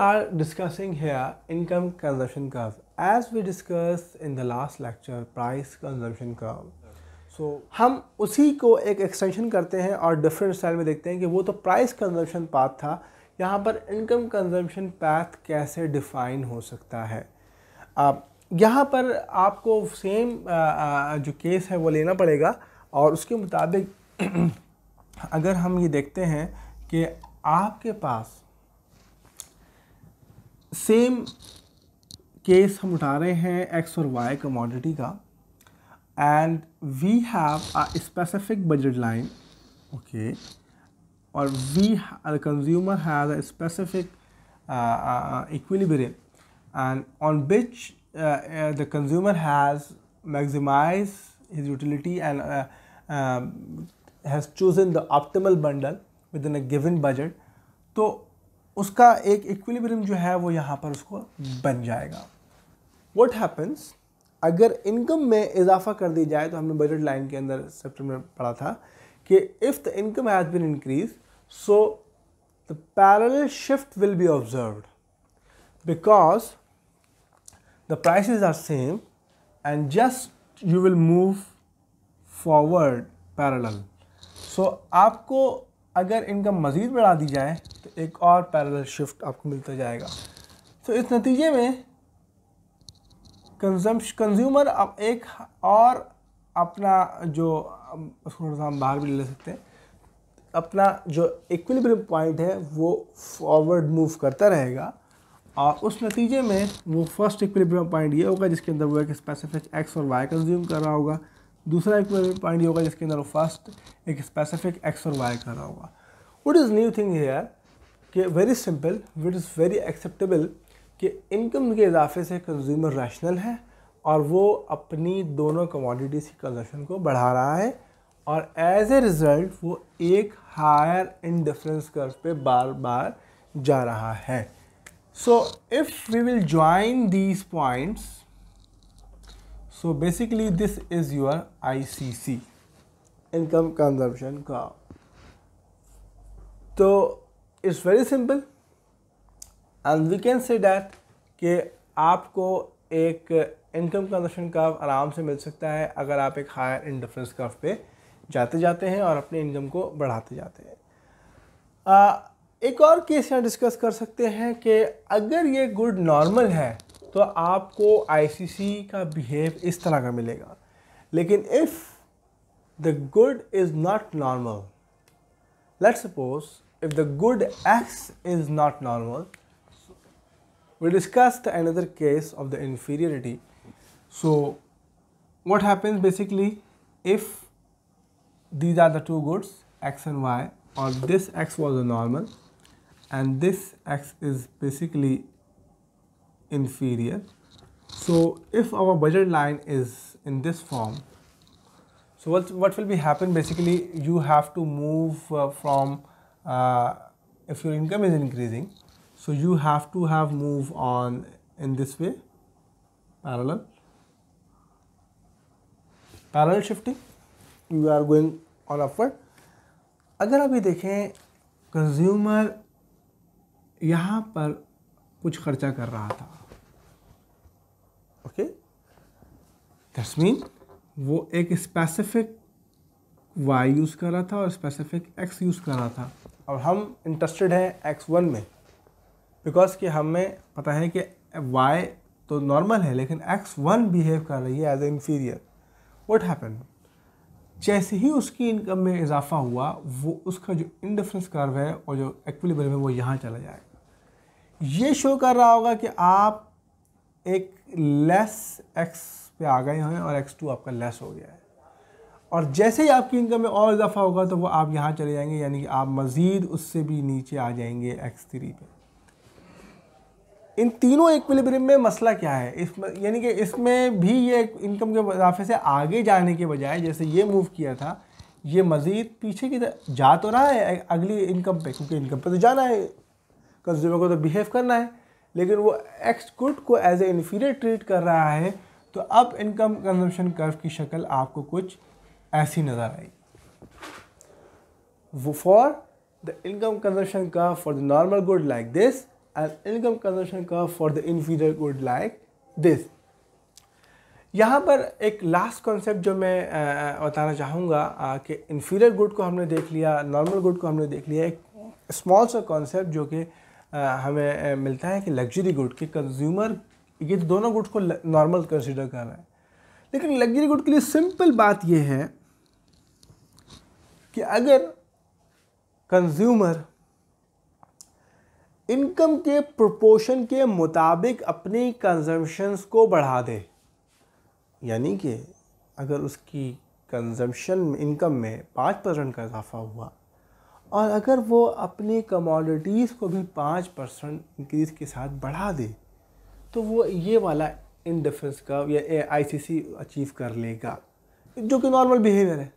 are discussing here income consumption curve. As we discussed in the last lecture, price consumption curve. So हम उसी को एक extension करते हैं और डिफरेंट स्टाइल में देखते हैं कि वो तो प्राइस कंजम्पशन पाथ था, यहाँ पर इनकम कंजम्पशन पाथ कैसे डिफाइन हो सकता है। यहाँ पर आपको सेम जो केस है वो लेना पड़ेगा और उसके मुताबिक अगर हम ये देखते हैं कि आपके पास सेम केस हम उठा रहे हैं एक्स और वाई कमोडिटी का and we have a specific budget line, okay, और the consumer has a specific equilibrium and on which the consumer has maximized his utility and has chosen the optimal bundle within a given budget, तो उसका एक equilibrium जो है वो यहाँ पर उसको बन जाएगा। व्हाट हैपन्स अगर इनकम में इजाफा कर दी जाए, तो हमने बजट लाइन के अंदर चैप्टर में पढ़ा था कि if the income has been increase so the parallel shift will be observed because the prices are same and just you will move forward parallel. So आपको अगर इनकम मज़ीद बढ़ा दी जाए तो एक और पैरेलल शिफ्ट आपको मिलता जाएगा। तो इस नतीजे में कंज्यूमर अब एक और अपना जो उसको थोड़ा सा हम बाहर भी ले सकते हैं, अपना जो इक्विलिब्रियम पॉइंट है वो फॉरवर्ड मूव करता रहेगा और उस नतीजे में वो फर्स्ट इक्विलिब्रियम पॉइंट ये होगा जिसके अंदर वो एक स्पेसिफिक एक्स और वाई कंज्यूम कर रहा होगा, दूसरा इक्विलिब्रियम पॉइंट ये होगा जिसके अंदर वो फर्स्ट एक स्पेसिफिक एक्स और वाई कर रहा होगा। What is new thing here कि very simple, which is very acceptable कि इनकम के इजाफे से कंज्यूमर रैशनल है और वो अपनी दोनों कमोडिटीज़ की कंजम्पशन को बढ़ा रहा है और एज ए रिज़ल्ट वो एक हायर इंडिफरेंस कर्व पे बार बार जा रहा है। So if we will join these points, so basically this is your ICC, income consumption curve. So it's very simple and we can say that कि आपको एक income consumption curve आराम से मिल सकता है अगर आप एक हायर इंडिफरेंस कर्व पे जाते जाते हैं और अपने इनकम को बढ़ाते जाते हैं। एक और केस यहाँ डिस्कस कर सकते हैं कि अगर ये गुड नॉर्मल है तो आपको ICC का बिहेव इस तरह का मिलेगा, लेकिन if the good is not normal, let's suppose if the good X is not normal, we discussed another case of the inferiority. So what happens basically if these are the two goods X and Y, or this X was a normal and this X is basically inferior. So if our budget line is in this form, so what will be happen basically, you have to move from if your income is increasing, so you have to have move on in this way, parallel shifting, you are going on upward। अगर अभी देखें consumer यहाँ पर कुछ खर्चा कर रहा था, ओके, दैट्स मीन वो एक स्पेसिफिक Y यूज़ कर रहा था और स्पेसिफिक X यूज़ कर रहा था और हम इंटरेस्टेड हैं X1 में, बिकॉज कि हमें पता है कि Y तो नॉर्मल है लेकिन X1 बिहेव कर रही है as a inferior. What happen, जैसे ही उसकी इनकम में इजाफा हुआ वो उसका जो इंडिफरेंस कर्व है और जो इक्विलिब्रियम है वो यहाँ चला जाएगा। ये शो कर रहा होगा कि आप एक लेस X पे आ गए हैं और X2 आपका लेस हो गया है, और जैसे ही आपकी इनकम में और इजाफा होगा तो वो आप यहाँ चले जाएंगे, यानी कि आप मज़ीद उससे भी नीचे आ जाएंगे X3 पे। इन तीनों इक्विलिब्रियम में मसला क्या है, इसमें यानी कि इसमें भी ये इनकम के इजाफे से आगे जाने के बजाय जैसे ये मूव किया था, ये मज़ीद पीछे की तरफ जा तो रहा है अगली इनकम पे, क्योंकि इनकम पे तो जाना है, कंज्यूमर को तो बिहेव करना है, लेकिन वो एक्स गुड को एज ए इन्फीरियर ट्रीट कर रहा है। तो अब इनकम कंजम्पशन कर्व की शक्ल आपको कुछ ऐसी नज़र आई। For the income consumption curve for the normal good like this, an income consumption curve for the inferior good like this. यहाँ पर एक लास्ट कॉन्सेप्ट जो मैं बताना चाहूँगा कि इन्फीरियर गुड को हमने देख लिया, नॉर्मल गुड को हमने देख लिया। एक स्मॉल सा कॉन्सेप्ट जो कि हमें मिलता है कि लग्जरी गुड के कंज्यूमर ये दोनों गुड्स को नॉर्मल कंसिडर कर रहे हैं, लेकिन लग्जरी गुड के लिए सिंपल बात ये है कि अगर कंज्यूमर इनकम के प्रोपोर्शन के मुताबिक अपनी कंजम्पशंस को बढ़ा दे, यानी कि अगर उसकी कंजम्पशन इनकम में 5% का इजाफा हुआ और अगर वो अपनी कमोडिटीज़ को भी 5% इंक्रीज़ के साथ बढ़ा दे, तो वो ये वाला इंडिफरेंस कर्व या ICC अचीव कर लेगा, जो कि नॉर्मल बिहेवियर है।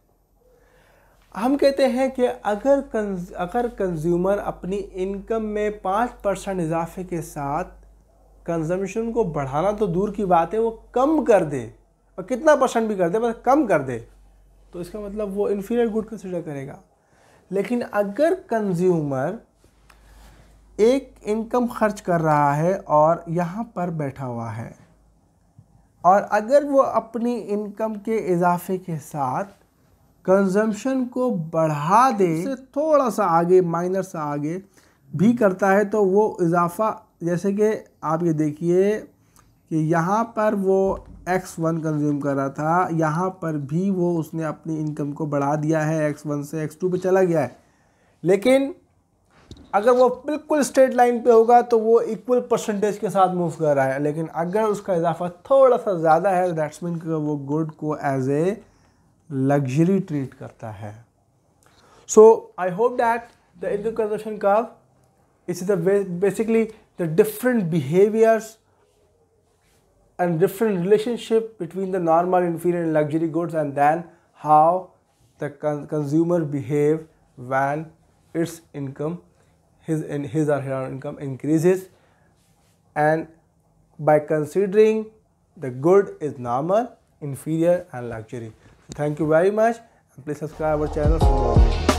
हम कहते हैं कि अगर कंज्यूमर अपनी इनकम में 5% इजाफे के साथ कंजम्पशन को बढ़ाना तो दूर की बात है, वो कम कर दे, और कितना परसेंट भी कर दे, बस कम कर दे, तो इसका मतलब वो इन्फीरियर गुड कंसिडर करेगा। लेकिन अगर कंज्यूमर एक इनकम खर्च कर रहा है और यहाँ पर बैठा हुआ है, और अगर वो अपनी इनकम के इजाफे के साथ कंजम्पशन को बढ़ा दे, से थोड़ा सा आगे, माइनर सा आगे भी करता है, तो वो इजाफा, जैसे कि आप ये देखिए कि यहाँ पर वो X1 कंज्यूम कर रहा था, यहाँ पर भी वो उसने अपनी इनकम को बढ़ा दिया है, X1 से X2 पे चला गया है। लेकिन अगर वो बिल्कुल स्ट्रेट लाइन पे होगा तो वो इक्वल परसेंटेज के साथ मूव कर रहा है, लेकिन अगर उसका इजाफा थोड़ा सा ज़्यादा है, दैट्स मीन कि वो गुड को एज ए लग्जरी ट्रीट करता है। So I hope that the income consumption curve is basically the different behaviours and different relationship between the normal, inferior and luxury goods, and then how the consumer behave when its income, his or her income increases, and by considering the good is normal, inferior and luxury. So thank you very much, and please subscribe our channel for more videos.